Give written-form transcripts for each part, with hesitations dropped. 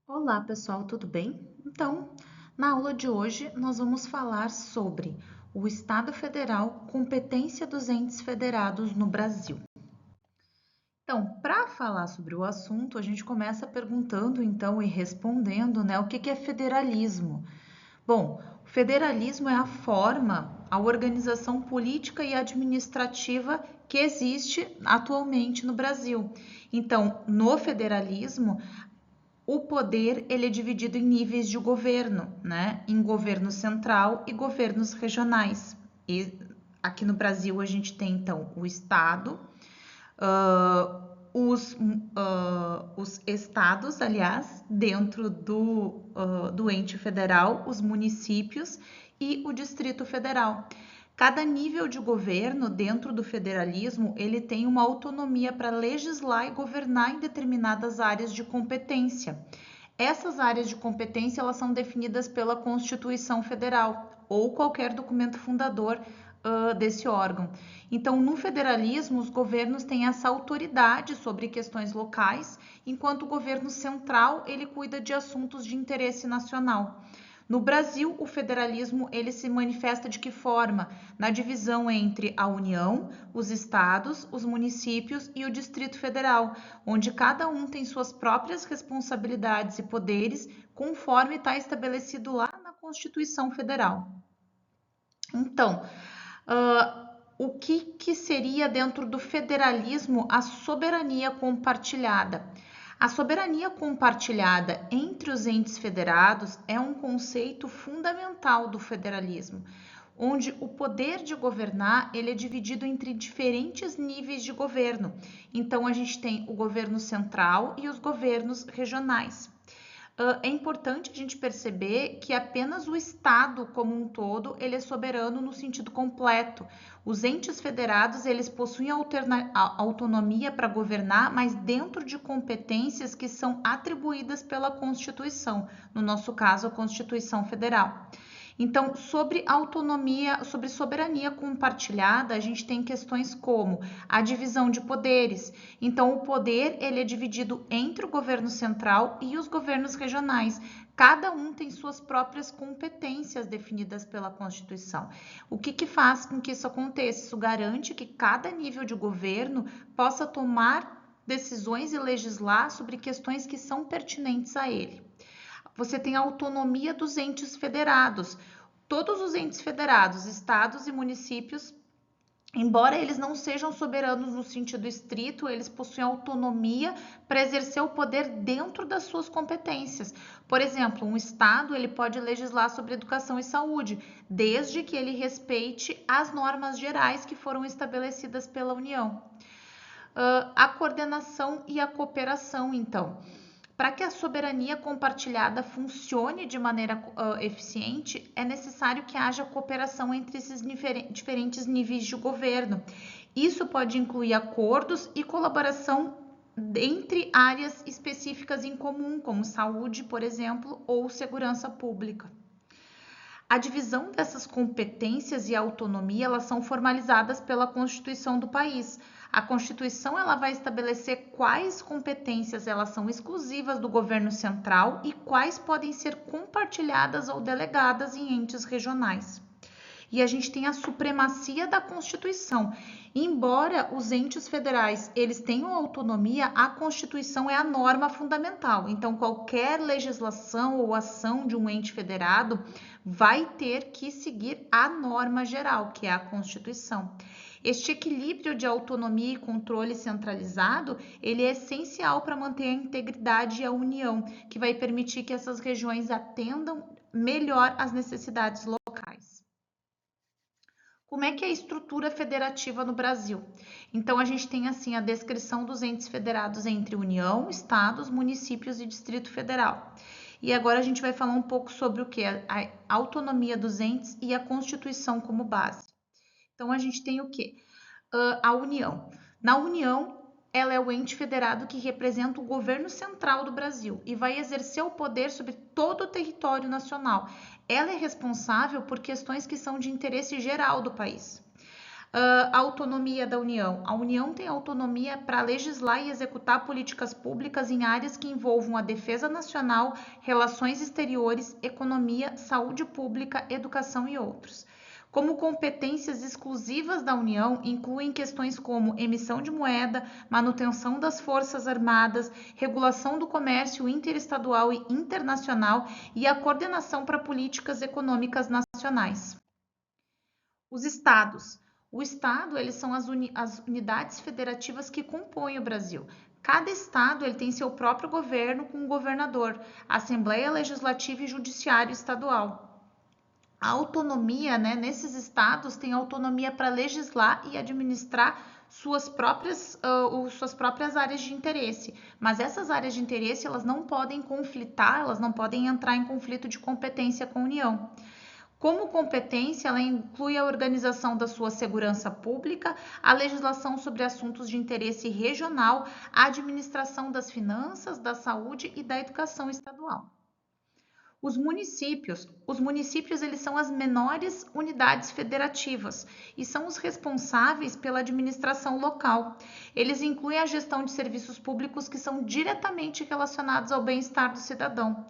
Olá, pessoal, tudo bem? Então, na aula de hoje, nós vamos falar sobre o Estado Federal, competência dos entes federados no Brasil. Então, para falar sobre o assunto, a gente começa perguntando, então, e respondendo, né, o que é federalismo? Bom, o federalismo é a forma, a organização política e administrativa que existe atualmente no Brasil. Então, no federalismo, o poder ele é dividido em níveis de governo, né? Em governo central e governos regionais. E aqui no Brasil a gente tem então o Estado, os estados, aliás, dentro do ente federal, os municípios e o Distrito Federal. Cada nível de governo dentro do federalismo, ele tem uma autonomia para legislar e governar em determinadas áreas de competência. Essas áreas de competência, elas são definidas pela Constituição Federal ou qualquer documento fundador desse órgão. Então, no federalismo, os governos têm essa autoridade sobre questões locais, enquanto o governo central, ele cuida de assuntos de interesse nacional. No Brasil, o federalismo ele se manifesta de que forma? Na divisão entre a União, os estados, os municípios e o Distrito Federal, onde cada um tem suas próprias responsabilidades e poderes, conforme está estabelecido lá na Constituição Federal. Então, o que seria dentro do federalismo a soberania compartilhada? A soberania compartilhada entre os entes federados é um conceito fundamental do federalismo, onde o poder de governar ele é dividido entre diferentes níveis de governo. Então a gente tem o governo central e os governos regionais. É importante a gente perceber que apenas o Estado como um todo ele é soberano no sentido completo. Os entes federados eles possuem autonomia para governar, mas dentro de competências que são atribuídas pela Constituição, no nosso caso a Constituição Federal. Então, sobre autonomia, sobre soberania compartilhada, a gente tem questões como a divisão de poderes. Então, o poder ele é dividido entre o governo central e os governos regionais. Cada um tem suas próprias competências definidas pela Constituição. O que faz com que isso aconteça? Isso garante que cada nível de governo possa tomar decisões e legislar sobre questões que são pertinentes a ele. Você tem a autonomia dos entes federados. Todos os entes federados, estados e municípios, embora eles não sejam soberanos no sentido estrito, eles possuem autonomia para exercer o poder dentro das suas competências. Por exemplo, um estado ele pode legislar sobre educação e saúde, desde que ele respeite as normas gerais que foram estabelecidas pela União. A coordenação e a cooperação, então. Para que a soberania compartilhada funcione de maneira eficiente, é necessário que haja cooperação entre esses diferentes níveis de governo. Isso pode incluir acordos e colaboração entre áreas específicas em comum, como saúde, por exemplo, ou segurança pública. A divisão dessas competências e autonomia, elas são formalizadas pela Constituição do país. A Constituição ela vai estabelecer quais competências elas são exclusivas do governo central e quais podem ser compartilhadas ou delegadas em entes regionais. E a gente tem a supremacia da Constituição. Embora os entes federais eles tenham autonomia, a Constituição é a norma fundamental. Então, qualquer legislação ou ação de um ente federado vai ter que seguir a norma geral, que é a Constituição. Este equilíbrio de autonomia e controle centralizado, ele é essencial para manter a integridade e a união, que vai permitir que essas regiões atendam melhor às necessidades locais. Como é que é a estrutura federativa no Brasil? Então, a gente tem assim a descrição dos entes federados entre União, Estados, municípios e Distrito Federal. E agora a gente vai falar um pouco sobre o que? A autonomia dos entes e a Constituição como base. Então, a gente tem o que? A União. Na União, ela é o ente federado que representa o governo central do Brasil e vai exercer o poder sobre todo o território nacional. Ela é responsável por questões que são de interesse geral do país. A autonomia da União. A União tem autonomia para legislar e executar políticas públicas em áreas que envolvam a defesa nacional, relações exteriores, economia, saúde pública, educação e outros. Como competências exclusivas da União, incluem questões como emissão de moeda, manutenção das forças armadas, regulação do comércio interestadual e internacional e a coordenação para políticas econômicas nacionais. Os estados. O estado, eles são as unidades federativas que compõem o Brasil. Cada estado ele tem seu próprio governo com um governador, Assembleia Legislativa e Judiciário Estadual. A autonomia, né, nesses estados tem autonomia para legislar e administrar suas próprias áreas de interesse, mas essas áreas de interesse elas não podem conflitar, elas não podem entrar em conflito de competência com a União. Como competência, ela inclui a organização da sua segurança pública, a legislação sobre assuntos de interesse regional, a administração das finanças, da saúde e da educação estadual. Os municípios eles são as menores unidades federativas e são os responsáveis pela administração local. Eles incluem a gestão de serviços públicos que são diretamente relacionados ao bem-estar do cidadão.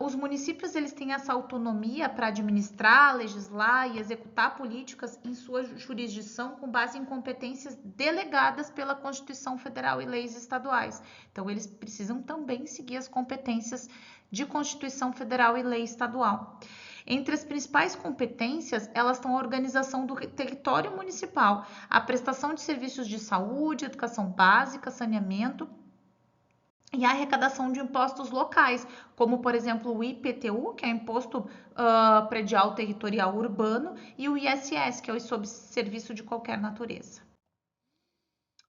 Os municípios eles têm essa autonomia para administrar, legislar e executar políticas em sua jurisdição com base em competências delegadas pela Constituição Federal e leis estaduais. Então, eles precisam também seguir as competências de Constituição Federal e lei estadual. Entre as principais competências, elas estão a organização do território municipal, a prestação de serviços de saúde, educação básica, saneamento, e a arrecadação de impostos locais, como, por exemplo, o IPTU, que é o Imposto Predial Territorial Urbano, e o ISS, que é o Serviço de Qualquer Natureza.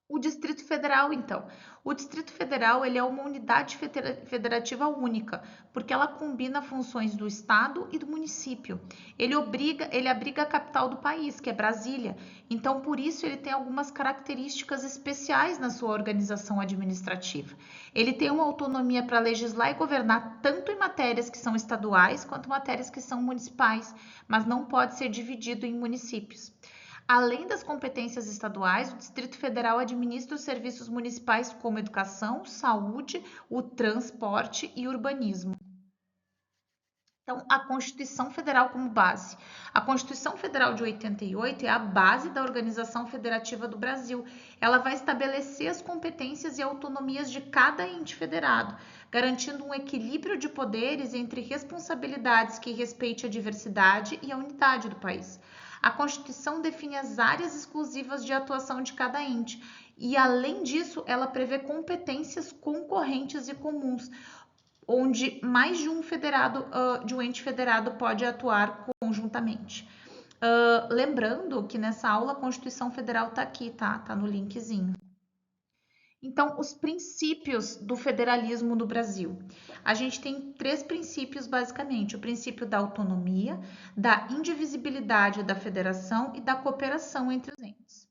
O Distrito Federal, então. O Distrito Federal ele é uma unidade federativa única, porque ela combina funções do Estado e do município. Ele abriga a capital do país, que é Brasília. Então, por isso, ele tem algumas características especiais na sua organização administrativa. Ele tem uma autonomia para legislar e governar tanto em matérias que são estaduais quanto matérias que são municipais, mas não pode ser dividido em municípios. Além das competências estaduais, o Distrito Federal administra os serviços municipais como educação, saúde, o transporte e urbanismo. Então, a Constituição Federal como base. A Constituição Federal de 88 é a base da organização federativa do Brasil. Ela vai estabelecer as competências e autonomias de cada ente federado, garantindo um equilíbrio de poderes entre responsabilidades que respeite a diversidade e a unidade do país. A Constituição define as áreas exclusivas de atuação de cada ente e, além disso, ela prevê competências concorrentes e comuns, onde mais de um ente federado pode atuar conjuntamente. Lembrando que nessa aula a Constituição Federal está aqui, tá? Tá no linkzinho. Então, os princípios do federalismo no Brasil. A gente tem 3 princípios, basicamente. O princípio da autonomia, da indivisibilidade da federação e da cooperação entre os entes.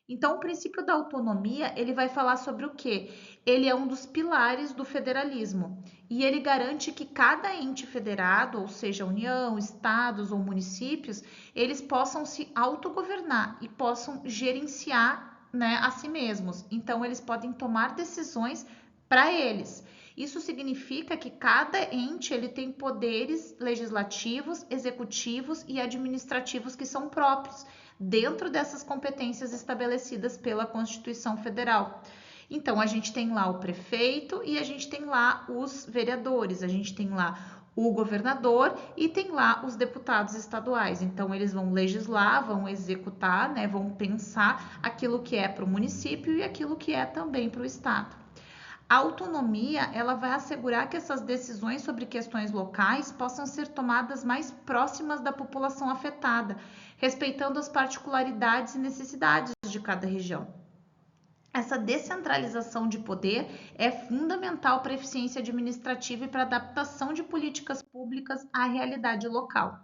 Então, o princípio da autonomia, ele vai falar sobre o quê? Ele é um dos pilares do federalismo e ele garante que cada ente federado, ou seja, União, estados ou municípios, eles possam se autogovernar e possam gerenciar, né, a si mesmos. Então, eles podem tomar decisões para eles. Isso significa que cada ente ele tem poderes legislativos, executivos e administrativos que são próprios, dentro dessas competências estabelecidas pela Constituição Federal. Então, a gente tem lá o prefeito e a gente tem lá os vereadores, a gente tem lá o governador e tem lá os deputados estaduais. Então, eles vão legislar, vão executar, né, vão pensar aquilo que é para o município e aquilo que é também para o estado. A autonomia, ela vai assegurar que essas decisões sobre questões locais possam ser tomadas mais próximas da população afetada, respeitando as particularidades e necessidades de cada região. Essa descentralização de poder é fundamental para a eficiência administrativa e para a adaptação de políticas públicas à realidade local.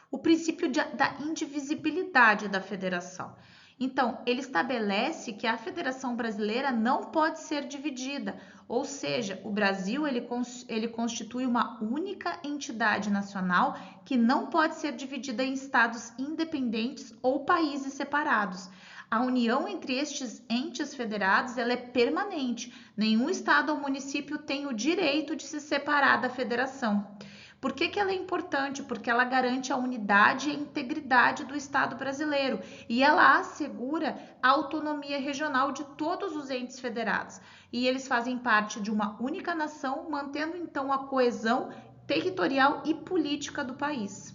O princípio da indivisibilidade da federação. Então, ele estabelece que a Federação Brasileira não pode ser dividida, ou seja, o Brasil ele constitui uma única entidade nacional que não pode ser dividida em estados independentes ou países separados. A união entre estes entes federados ela é permanente. Nenhum estado ou município tem o direito de se separar da federação. Por que ela é importante? Porque ela garante a unidade e a integridade do Estado brasileiro e ela assegura a autonomia regional de todos os entes federados. E eles fazem parte de uma única nação, mantendo então a coesão territorial e política do país.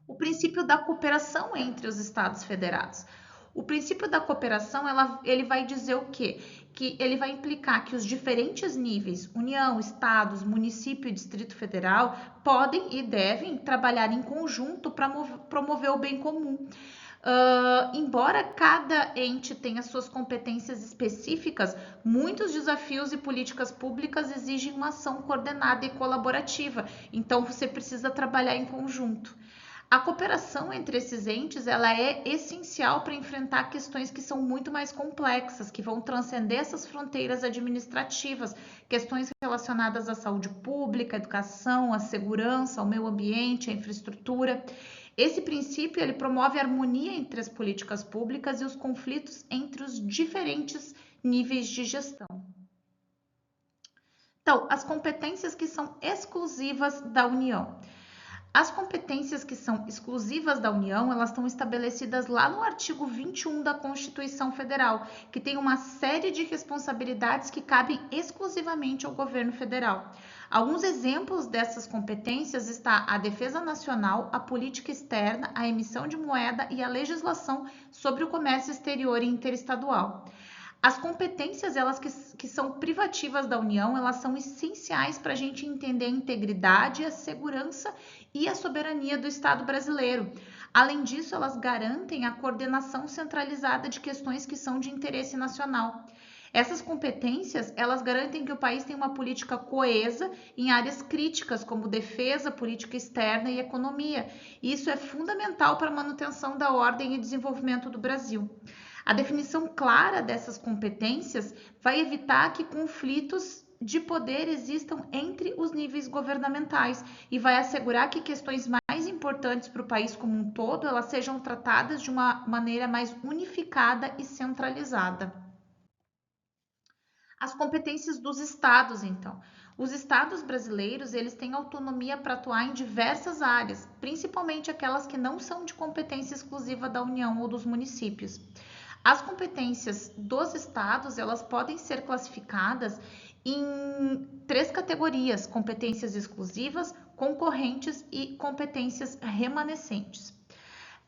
O princípio da cooperação entre os Estados federados. O princípio da cooperação, ele vai dizer o quê? Que ele vai implicar que os diferentes níveis, União, Estados, município e Distrito Federal, podem e devem trabalhar em conjunto para promover o bem comum. Embora cada ente tenha suas competências específicas, muitos desafios e políticas públicas exigem uma ação coordenada e colaborativa, então você precisa trabalhar em conjunto. A cooperação entre esses entes ela é essencial para enfrentar questões que são muito mais complexas, que vão transcender essas fronteiras administrativas, questões relacionadas à saúde pública, à educação, à segurança, ao meio ambiente, à infraestrutura. Esse princípio ele promove a harmonia entre as políticas públicas e os conflitos entre os diferentes níveis de gestão. Então, as competências que são exclusivas da União. As competências que são exclusivas da União, elas estão estabelecidas lá no artigo 21 da Constituição Federal, que tem uma série de responsabilidades que cabem exclusivamente ao governo federal. Alguns exemplos dessas competências está a defesa nacional, a política externa, a emissão de moeda e a legislação sobre o comércio exterior e interestadual. As competências, elas que são privativas da União, elas são essenciais para a gente entender a integridade, a segurança e a soberania do Estado brasileiro. Além disso, elas garantem a coordenação centralizada de questões que são de interesse nacional. Essas competências, elas garantem que o país tem uma política coesa em áreas críticas, como defesa, política externa e economia. Isso é fundamental para a manutenção da ordem e desenvolvimento do Brasil. A definição clara dessas competências vai evitar que conflitos de poder existam entre os níveis governamentais e vai assegurar que questões mais importantes para o país como um todo, elas sejam tratadas de uma maneira mais unificada e centralizada. As competências dos estados, então. Os estados brasileiros, eles têm autonomia para atuar em diversas áreas, principalmente aquelas que não são de competência exclusiva da União ou dos municípios. As competências dos estados, elas podem ser classificadas em 3 categorias: competências exclusivas, concorrentes e competências remanescentes.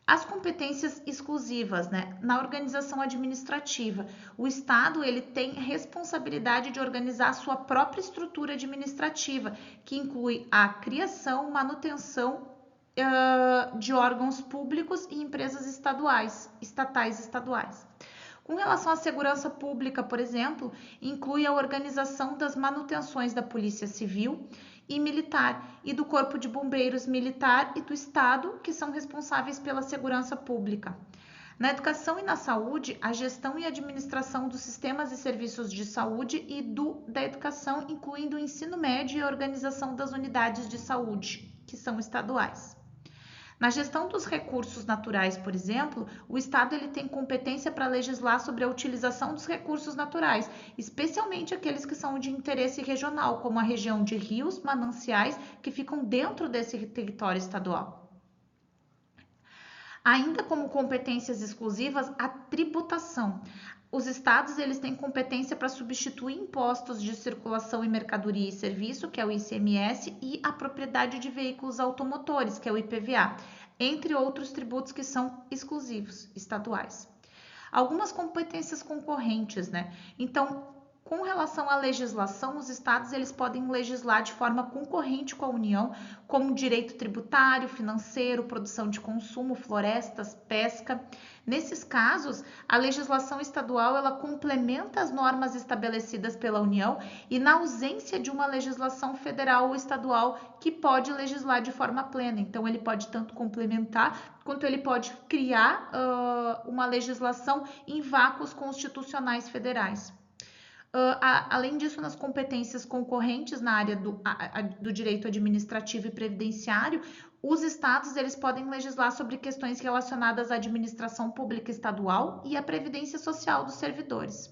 As competências exclusivas, né? Na organização administrativa, o Estado ele tem responsabilidade de organizar a sua própria estrutura administrativa, que inclui a criação, manutenção de órgãos públicos e empresas estatais e estaduais. Com relação à segurança pública, por exemplo, inclui a organização das manutenções da Polícia Civil e Militar e do Corpo de Bombeiros Militar e do Estado, que são responsáveis pela segurança pública. Na educação e na saúde, a gestão e administração dos sistemas e serviços de saúde e da educação, incluindo o ensino médio e a organização das unidades de saúde, que são estaduais. Na gestão dos recursos naturais, por exemplo, o Estado ele tem competência para legislar sobre a utilização dos recursos naturais, especialmente aqueles que são de interesse regional, como a região de rios, mananciais, que ficam dentro desse território estadual. Ainda como competências exclusivas, a tributação. Os estados eles têm competência para substituir impostos de circulação e mercadoria e serviço, que é o ICMS, e a propriedade de veículos automotores, que é o IPVA, entre outros tributos que são exclusivos, estaduais. Algumas competências concorrentes, né? Então, Com relação à legislação, os estados eles podem legislar de forma concorrente com a União, como direito tributário, financeiro, produção de consumo, florestas, pesca. Nesses casos, a legislação estadual ela complementa as normas estabelecidas pela União e na ausência de uma legislação federal ou estadual que pode legislar de forma plena. Então, ele pode tanto complementar quanto ele pode criar uma legislação em vácuos constitucionais federais. Além disso, nas competências concorrentes na área do direito administrativo e previdenciário, os estados eles podem legislar sobre questões relacionadas à administração pública estadual e à previdência social dos servidores.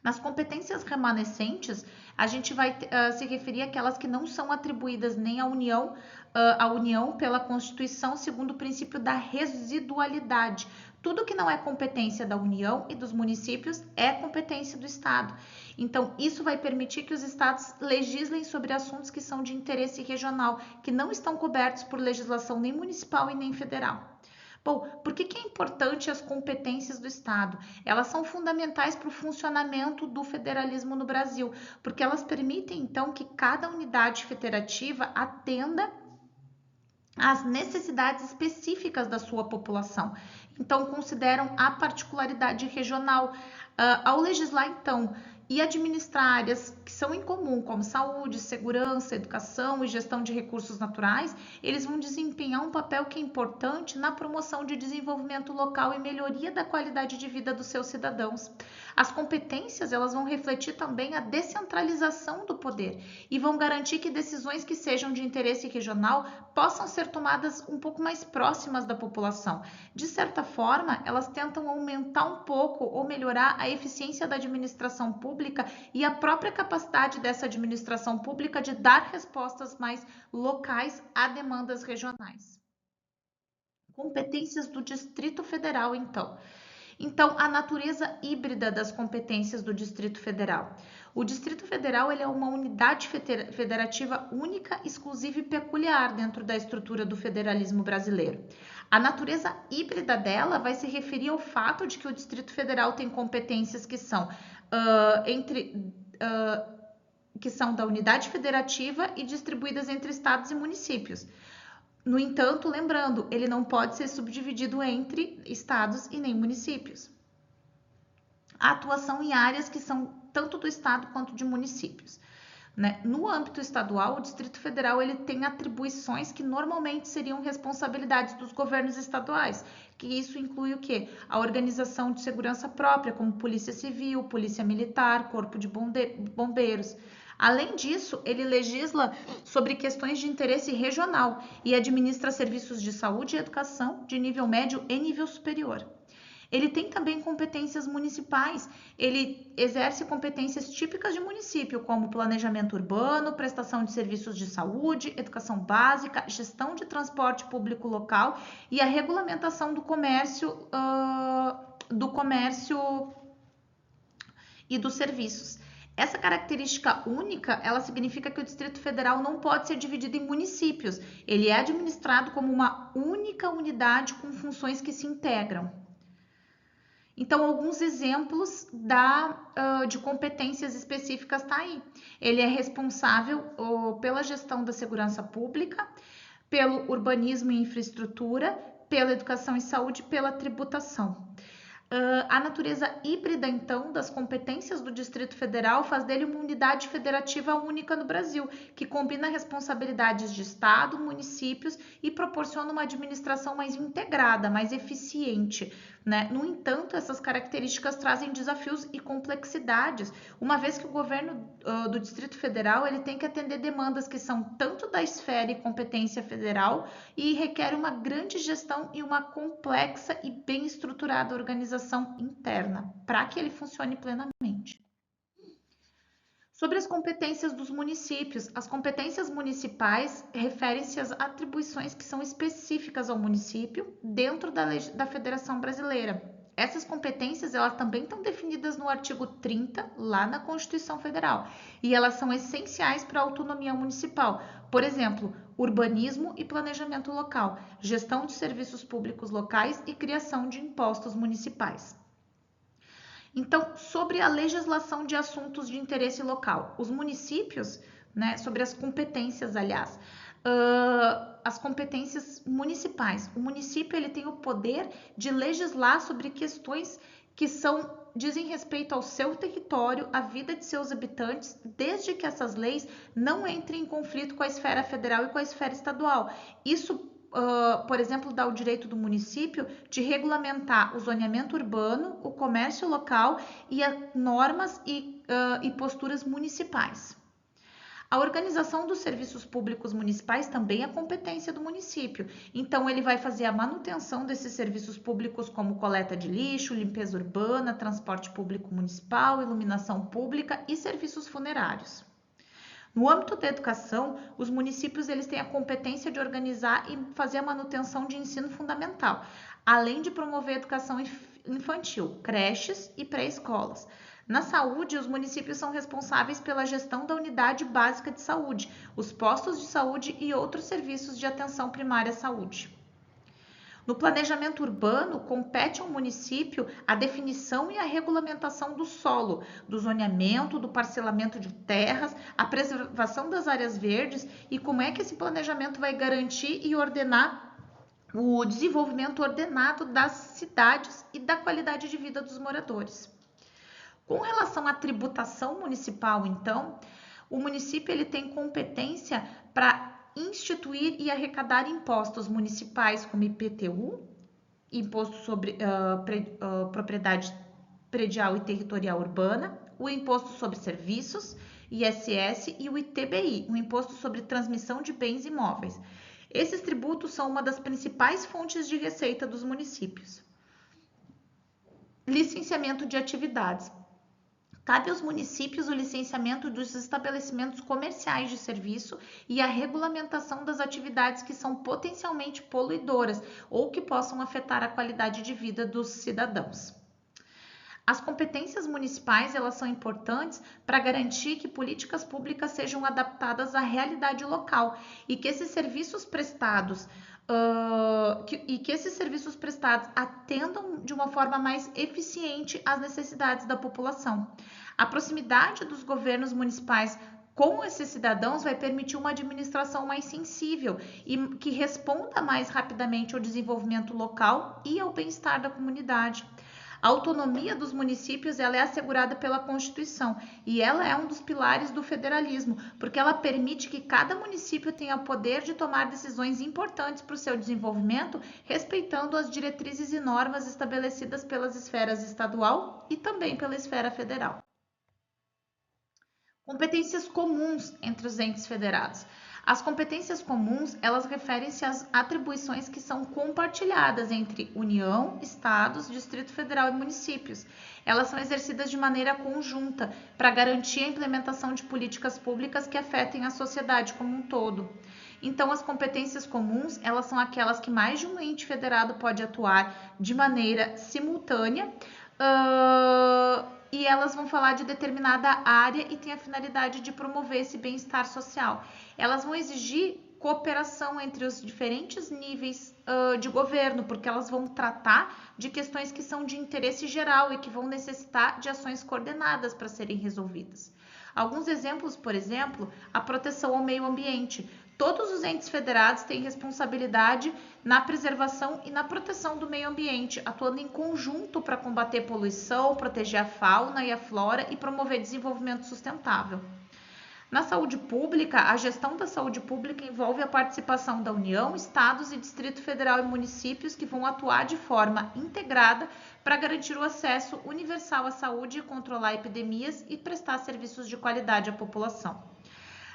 Nas competências remanescentes, a gente vai se referir àquelas que não são atribuídas nem à União pela Constituição, segundo o princípio da residualidade. Tudo que não é competência da União e dos municípios é competência do Estado. Então, isso vai permitir que os estados legislem sobre assuntos que são de interesse regional, que não estão cobertos por legislação nem municipal e nem federal. Bom, por que é importante as competências do Estado? Elas são fundamentais para o funcionamento do federalismo no Brasil, porque elas permitem, então, que cada unidade federativa atenda às necessidades específicas da sua população. Então, consideram a particularidade regional. Ao legislar, então, e administrar áreas que são em comum, como saúde, segurança, educação e gestão de recursos naturais, eles vão desempenhar um papel que é importante na promoção de desenvolvimento local e melhoria da qualidade de vida dos seus cidadãos. As competências, elas vão refletir também a descentralização do poder e vão garantir que decisões que sejam de interesse regional possam ser tomadas um pouco mais próximas da população. De certa forma, elas tentam aumentar um pouco ou melhorar a eficiência da administração pública e a própria capacidade dessa administração pública de dar respostas mais locais a demandas regionais. Competências do Distrito Federal, então. Então, a natureza híbrida das competências do Distrito Federal. O Distrito Federal ele é uma unidade federativa única, exclusiva e peculiar dentro da estrutura do federalismo brasileiro. A natureza híbrida dela vai se referir ao fato de que o Distrito Federal tem competências que são que são da unidade federativa e distribuídas entre estados e municípios. No entanto, lembrando, ele não pode ser subdividido entre estados e nem municípios. A atuação em áreas que são tanto do estado quanto de municípios. Né? No âmbito estadual, o Distrito Federal ele tem atribuições que normalmente seriam responsabilidades dos governos estaduais, que isso inclui o quê? A organização de segurança própria, como Polícia Civil, Polícia Militar, Corpo de Bombeiros. Além disso, ele legisla sobre questões de interesse regional e administra serviços de saúde e educação de nível médio e nível superior. Ele tem também competências municipais, ele exerce competências típicas de município, como planejamento urbano, prestação de serviços de saúde, educação básica, gestão de transporte público local e a regulamentação do comércio e dos serviços. Essa característica única, ela significa que o Distrito Federal não pode ser dividido em municípios. Ele é administrado como uma única unidade com funções que se integram. Então, alguns exemplos de competências específicas tá aí. Ele é responsável pela gestão da segurança pública, pelo urbanismo e infraestrutura, pela educação e saúde, pela tributação. A natureza híbrida, então, das competências do Distrito Federal faz dele uma unidade federativa única no Brasil, que combina responsabilidades de Estado, municípios e proporciona uma administração mais integrada, mais eficiente. Né? No entanto, essas características trazem desafios e complexidades, uma vez que o governo do Distrito Federal ele tem que atender demandas que são tanto da esfera e competência federal e requer uma grande gestão e uma complexa e bem estruturada organização interna para que ele funcione plenamente. Sobre as competências dos municípios, as competências municipais referem-se às atribuições que são específicas ao município dentro da Federação Brasileira. Essas competências elas também estão definidas no artigo 30, lá na Constituição Federal, e elas são essenciais para a autonomia municipal. Por exemplo, urbanismo e planejamento local, gestão de serviços públicos locais e criação de impostos municipais. Então, sobre a legislação de assuntos de interesse local, os municípios, né, sobre as competências, aliás, as competências municipais. O município ele tem o poder de legislar sobre questões que dizem respeito ao seu território, à vida de seus habitantes, desde que essas leis não entrem em conflito com a esfera federal e com a esfera estadual. Isso por exemplo, dá o direito do município de regulamentar o zoneamento urbano, o comércio local e as normas e posturas municipais. A organização dos serviços públicos municipais também é competência do município. Então, ele vai fazer a manutenção desses serviços públicos, como coleta de lixo, limpeza urbana, transporte público municipal, iluminação pública e serviços funerários. No âmbito da educação, os municípios eles têm a competência de organizar e fazer a manutenção de ensino fundamental, além de promover a educação infantil, creches e pré-escolas. Na saúde, os municípios são responsáveis pela gestão da unidade básica de saúde, os postos de saúde e outros serviços de atenção primária à saúde. No planejamento urbano, compete ao município a definição e a regulamentação do solo, do zoneamento, do parcelamento de terras, a preservação das áreas verdes e como é que esse planejamento vai garantir e ordenar o desenvolvimento ordenado das cidades e da qualidade de vida dos moradores. Com relação à tributação municipal, então, o município ele tem competência para instituir e arrecadar impostos municipais como IPTU, Imposto sobre Propriedade Predial e Territorial Urbana, o Imposto sobre Serviços, ISS, e o ITBI, o Imposto sobre Transmissão de Bens Imóveis. Esses tributos são uma das principais fontes de receita dos municípios. Licenciamento de atividades. Cabe aos municípios o licenciamento dos estabelecimentos comerciais de serviço e a regulamentação das atividades que são potencialmente poluidoras ou que possam afetar a qualidade de vida dos cidadãos. As competências municipais elas são importantes para garantir que políticas públicas sejam adaptadas à realidade local e que esses serviços prestados atendam de uma forma mais eficiente às necessidades da população. A proximidade dos governos municipais com esses cidadãos vai permitir uma administração mais sensível e que responda mais rapidamente ao desenvolvimento local e ao bem-estar da comunidade. A autonomia dos municípios ela é assegurada pela Constituição e ela é um dos pilares do federalismo, porque ela permite que cada município tenha o poder de tomar decisões importantes para o seu desenvolvimento, respeitando as diretrizes e normas estabelecidas pelas esferas estadual e também pela esfera federal. Competências comuns entre os entes federados. As competências comuns, elas referem-se às atribuições que são compartilhadas entre União, Estados, Distrito Federal e municípios. Elas são exercidas de maneira conjunta para garantir a implementação de políticas públicas que afetem a sociedade como um todo. Então, as competências comuns, elas são aquelas que mais de um ente federado pode atuar de maneira simultânea, e elas vão falar de determinada área e tem a finalidade de promover esse bem-estar social. Elas vão exigir cooperação entre os diferentes níveis de governo, porque elas vão tratar de questões que são de interesse geral e que vão necessitar de ações coordenadas para serem resolvidas. Alguns exemplos, por exemplo, a proteção ao meio ambiente. Todos os entes federados têm responsabilidade na preservação e na proteção do meio ambiente, atuando em conjunto para combater poluição, proteger a fauna e a flora e promover desenvolvimento sustentável. Na saúde pública, a gestão da saúde pública envolve a participação da União, Estados e Distrito Federal e municípios que vão atuar de forma integrada para garantir o acesso universal à saúde, controlar epidemias e prestar serviços de qualidade à população.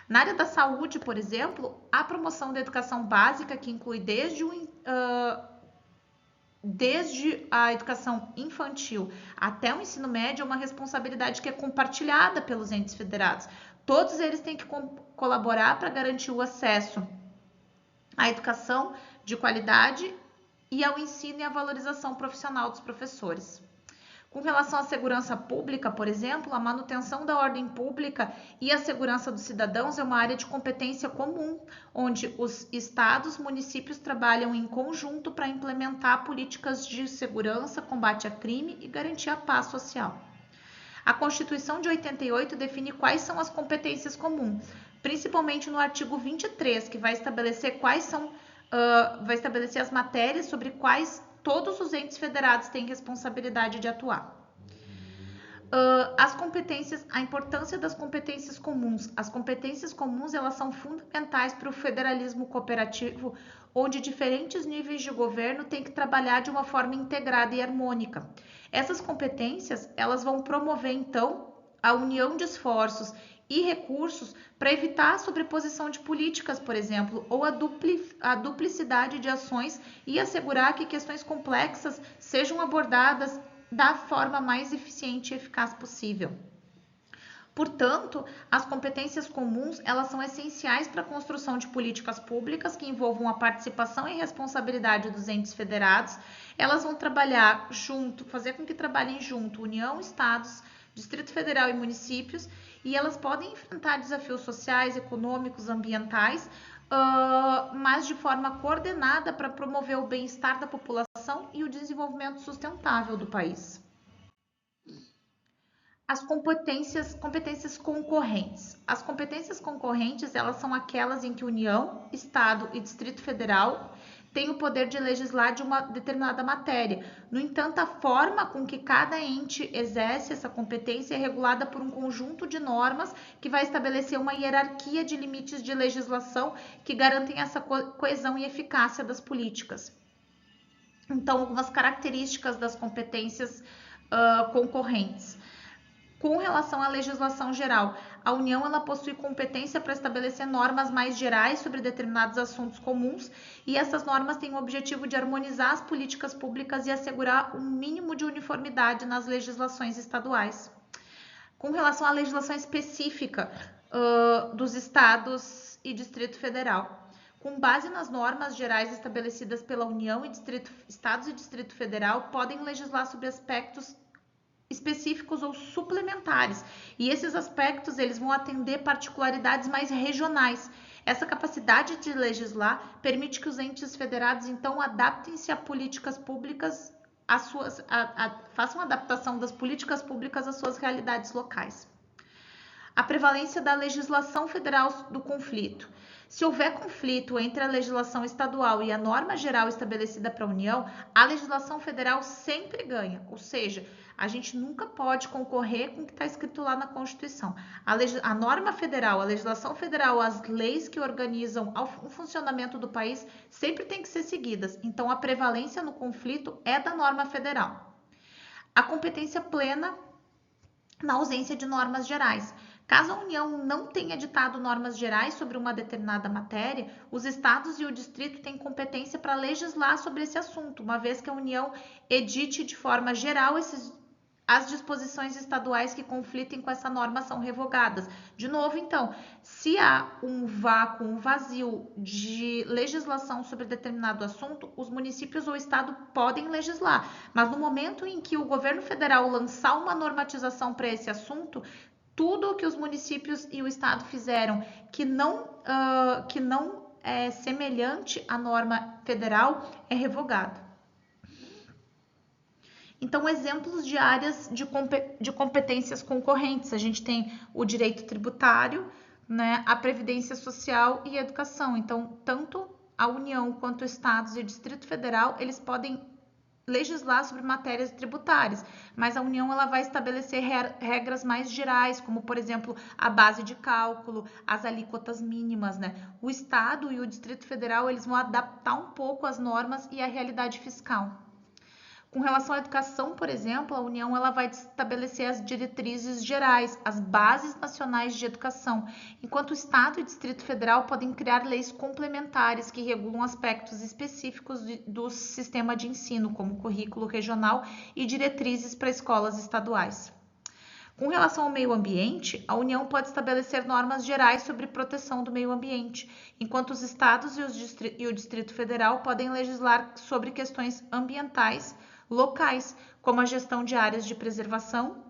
Na área da saúde, por exemplo, a promoção da educação básica, que inclui desde a educação infantil até o ensino médio, é uma responsabilidade que é compartilhada pelos entes federados. Todos eles têm que colaborar para garantir o acesso à educação de qualidade e ao ensino e à valorização profissional dos professores. Com relação à segurança pública, por exemplo, a manutenção da ordem pública e a segurança dos cidadãos é uma área de competência comum, onde os estados, municípios trabalham em conjunto para implementar políticas de segurança, combate a crime e garantir a paz social. A Constituição de 88 define quais são as competências comuns, principalmente no artigo 23, que vai estabelecer vai estabelecer as matérias sobre quais todos os entes federados têm responsabilidade de atuar. As competências, a importância das competências comuns. As competências comuns, elas são fundamentais para o federalismo cooperativo, onde diferentes níveis de governo têm que trabalhar de uma forma integrada e harmônica. Essas competências, elas vão promover, então, a união de esforços e recursos para evitar a sobreposição de políticas, por exemplo, ou a duplicidade de ações e assegurar que questões complexas sejam abordadas da forma mais eficiente e eficaz possível. Portanto, as competências comuns, elas são essenciais para a construção de políticas públicas que envolvam a participação e responsabilidade dos entes federados. Elas vão trabalhar junto, fazer com que trabalhem junto União, Estados, Distrito Federal e municípios, e elas podem enfrentar desafios sociais, econômicos, ambientais, mas de forma coordenada para promover o bem-estar da população e o desenvolvimento sustentável do país. As competências concorrentes. As competências concorrentes, elas são aquelas em que União, Estado e Distrito Federal têm o poder de legislar de uma determinada matéria. No entanto, a forma com que cada ente exerce essa competência é regulada por um conjunto de normas que vai estabelecer uma hierarquia de limites de legislação que garantem essa coesão e eficácia das políticas. Então, algumas características das competências concorrentes. Com relação à legislação geral, a União ela possui competência para estabelecer normas mais gerais sobre determinados assuntos comuns, e essas normas têm o objetivo de harmonizar as políticas públicas e assegurar um mínimo de uniformidade nas legislações estaduais. Com relação à legislação específica dos estados e Distrito Federal, com base nas normas gerais estabelecidas pela União e Estados e Distrito Federal, podem legislar sobre aspectos específicos ou suplementares, e esses aspectos eles vão atender particularidades mais regionais. Essa capacidade de legislar permite que os entes federados então adaptem-se a políticas públicas, façam adaptação das políticas públicas às suas realidades locais. A prevalência da legislação federal do conflito. Se houver conflito entre a legislação estadual e a norma geral estabelecida para a União, a legislação federal sempre ganha, ou seja, a gente nunca pode concorrer com o que está escrito lá na Constituição. A norma federal, a legislação federal, as leis que organizam o funcionamento do país sempre têm que ser seguidas. Então, a prevalência no conflito é da norma federal. A competência plena na ausência de normas gerais. Caso a União não tenha ditado normas gerais sobre uma determinada matéria, os estados e o distrito têm competência para legislar sobre esse assunto, uma vez que a União edite de forma geral as disposições estaduais que conflitem com essa norma são revogadas. De novo, então, se há um vácuo, um vazio de legislação sobre determinado assunto, os municípios ou o estado podem legislar, mas no momento em que o governo federal lançar uma normatização para esse assunto, tudo o que os municípios e o estado fizeram que não é semelhante à norma federal é revogado. Então, exemplos de áreas de competências concorrentes. A gente tem o direito tributário, né, a previdência social e a educação. Então, tanto a União quanto estados e o Distrito Federal, eles podem legislar sobre matérias tributárias, mas a União ela vai estabelecer regras mais gerais, como, por exemplo, a base de cálculo, as alíquotas mínimas, né? O Estado e o Distrito Federal, eles vão adaptar um pouco as normas e a realidade fiscal. Com relação à educação, por exemplo, a União ela vai estabelecer as diretrizes gerais, as bases nacionais de educação, enquanto o Estado e o Distrito Federal podem criar leis complementares que regulam aspectos específicos do sistema de ensino, como currículo regional e diretrizes para escolas estaduais. Com relação ao meio ambiente, a União pode estabelecer normas gerais sobre proteção do meio ambiente, enquanto os estados e o Distrito Federal podem legislar sobre questões ambientais locais, como a gestão de áreas de preservação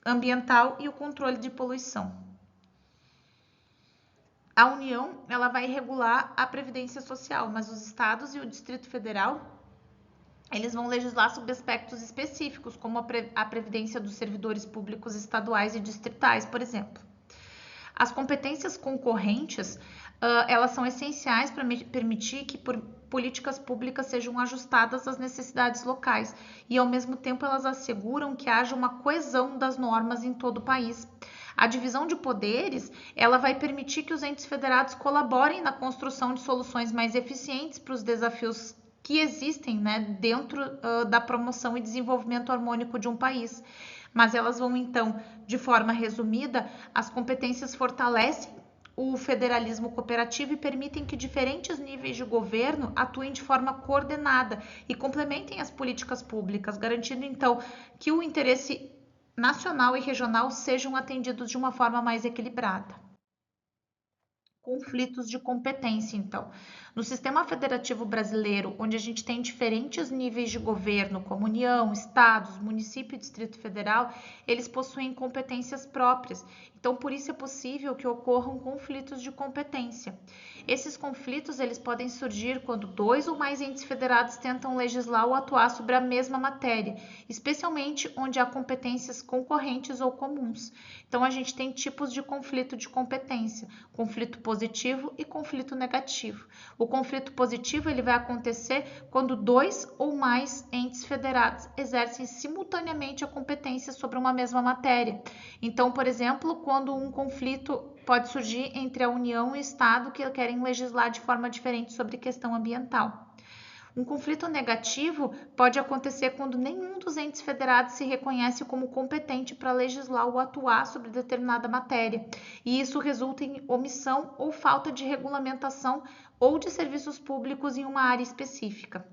ambiental e o controle de poluição. A União, ela vai regular a previdência social, mas os estados e o Distrito Federal, eles vão legislar sobre aspectos específicos, como a previdência dos servidores públicos estaduais e distritais, por exemplo. As competências concorrentes, elas são essenciais para permitir que políticas públicas sejam ajustadas às necessidades locais e, ao mesmo tempo, elas asseguram que haja uma coesão das normas em todo o país. A divisão de poderes, ela vai permitir que os entes federados colaborem na construção de soluções mais eficientes para os desafios que existem, né, dentro da promoção e desenvolvimento harmônico de um país. Mas elas vão, então, de forma resumida, as competências fortalecem o federalismo cooperativo e permitem que diferentes níveis de governo atuem de forma coordenada e complementem as políticas públicas, garantindo, então, que o interesse nacional e regional sejam atendidos de uma forma mais equilibrada. Conflitos de competência, então. No sistema federativo brasileiro, onde a gente tem diferentes níveis de governo, como União, estados, município e Distrito Federal, eles possuem competências próprias. Então, por isso é possível que ocorram conflitos de competência. Esses conflitos, eles podem surgir quando dois ou mais entes federados tentam legislar ou atuar sobre a mesma matéria, especialmente onde há competências concorrentes ou comuns. Então, a gente tem tipos de conflito de competência: conflito positivo e conflito negativo. O conflito positivo, ele vai acontecer quando dois ou mais entes federados exercem simultaneamente a competência sobre uma mesma matéria. Então, por exemplo, quando um conflito pode surgir entre a União e o Estado que querem legislar de forma diferente sobre questão ambiental. Um conflito negativo pode acontecer quando nenhum dos entes federados se reconhece como competente para legislar ou atuar sobre determinada matéria, e isso resulta em omissão ou falta de regulamentação ou de serviços públicos em uma área específica.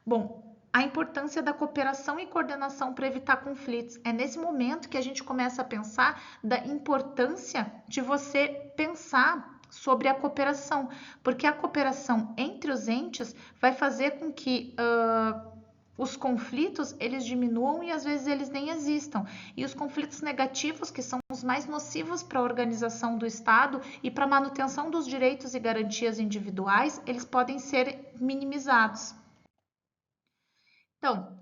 Bom, a importância da cooperação e coordenação para evitar conflitos. É nesse momento que a gente começa a pensar da importância de você pensar sobre a cooperação, porque a cooperação entre os entes vai fazer com que os conflitos eles diminuam e às vezes eles nem existam. E os conflitos negativos, que são os mais nocivos para a organização do Estado e para a manutenção dos direitos e garantias individuais, eles podem ser minimizados. Então,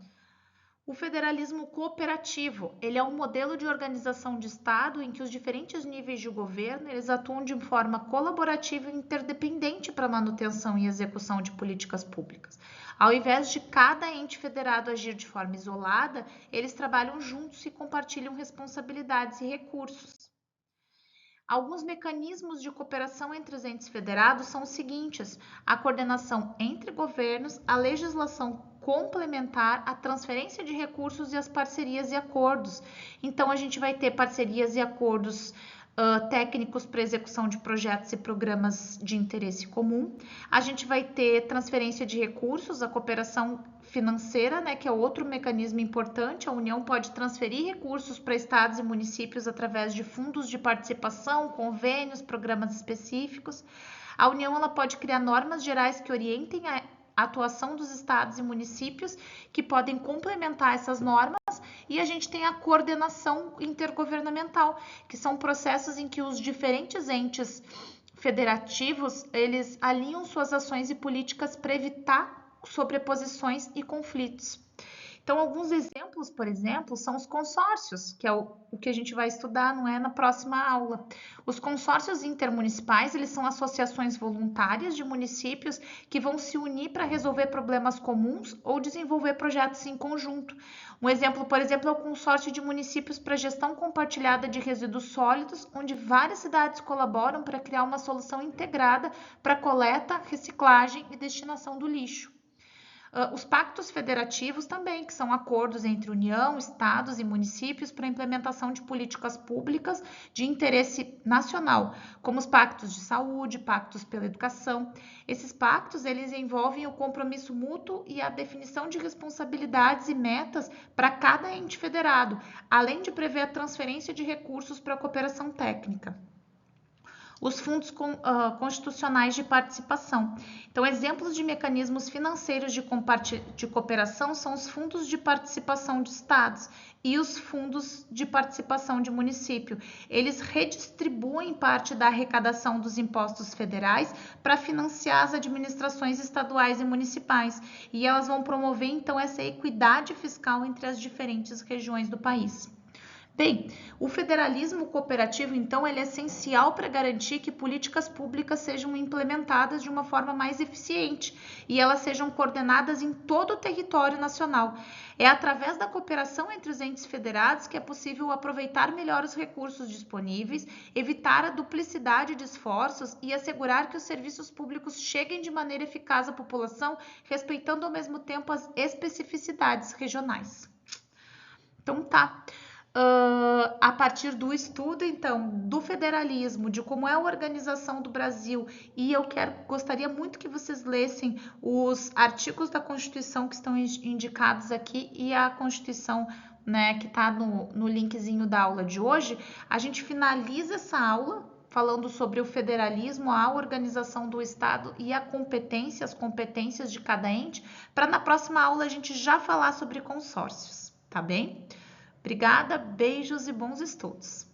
o federalismo cooperativo, ele é um modelo de organização de Estado em que os diferentes níveis de governo, eles atuam de forma colaborativa e interdependente para a manutenção e execução de políticas públicas. Ao invés de cada ente federado agir de forma isolada, eles trabalham juntos e compartilham responsabilidades e recursos. Alguns mecanismos de cooperação entre os entes federados são os seguintes: a coordenação entre governos, a legislação complementar, a transferência de recursos e as parcerias e acordos. Então, a gente vai ter parcerias e acordos técnicos para execução de projetos e programas de interesse comum. A gente vai ter transferência de recursos, a cooperação financeira, né, que é outro mecanismo importante. A União pode transferir recursos para estados e municípios através de fundos de participação, convênios, programas específicos. A União ela pode criar normas gerais que orientem a atuação dos estados e municípios, que podem complementar essas normas, e a gente tem a coordenação intergovernamental, que são processos em que os diferentes entes federativos, eles alinham suas ações e políticas para evitar sobreposições e conflitos. Então, alguns exemplos, por exemplo, são os consórcios, que é o que a gente vai estudar, não é, na próxima aula. Os consórcios intermunicipais, eles são associações voluntárias de municípios que vão se unir para resolver problemas comuns ou desenvolver projetos em conjunto. Um exemplo, por exemplo, é o consórcio de municípios para gestão compartilhada de resíduos sólidos, onde várias cidades colaboram para criar uma solução integrada para coleta, reciclagem e destinação do lixo. Os pactos federativos também, que são acordos entre União, estados e municípios para a implementação de políticas públicas de interesse nacional, como os pactos de saúde, pactos pela educação. Esses pactos, eles envolvem o compromisso mútuo e a definição de responsabilidades e metas para cada ente federado, além de prever a transferência de recursos para a cooperação técnica. os fundos constitucionais de participação. Então, exemplos de mecanismos financeiros de cooperação são os fundos de participação de estados e os fundos de participação de município. Eles redistribuem parte da arrecadação dos impostos federais para financiar as administrações estaduais e municipais, e elas vão promover então essa equidade fiscal entre as diferentes regiões do país. Bem, o federalismo cooperativo, então, ele é essencial para garantir que políticas públicas sejam implementadas de uma forma mais eficiente e elas sejam coordenadas em todo o território nacional. É através da cooperação entre os entes federados que é possível aproveitar melhor os recursos disponíveis, evitar a duplicidade de esforços e assegurar que os serviços públicos cheguem de maneira eficaz à população, respeitando ao mesmo tempo as especificidades regionais. Então, tá. A partir do estudo, então, do federalismo, de como é a organização do Brasil, e gostaria muito que vocês lessem os artigos da Constituição que estão indicados aqui e a Constituição, né, que está no linkzinho da aula de hoje. A gente finaliza essa aula falando sobre o federalismo, a organização do Estado e as competências de cada ente, para na próxima aula a gente já falar sobre consórcios, tá bem? Obrigada, beijos e bons estudos!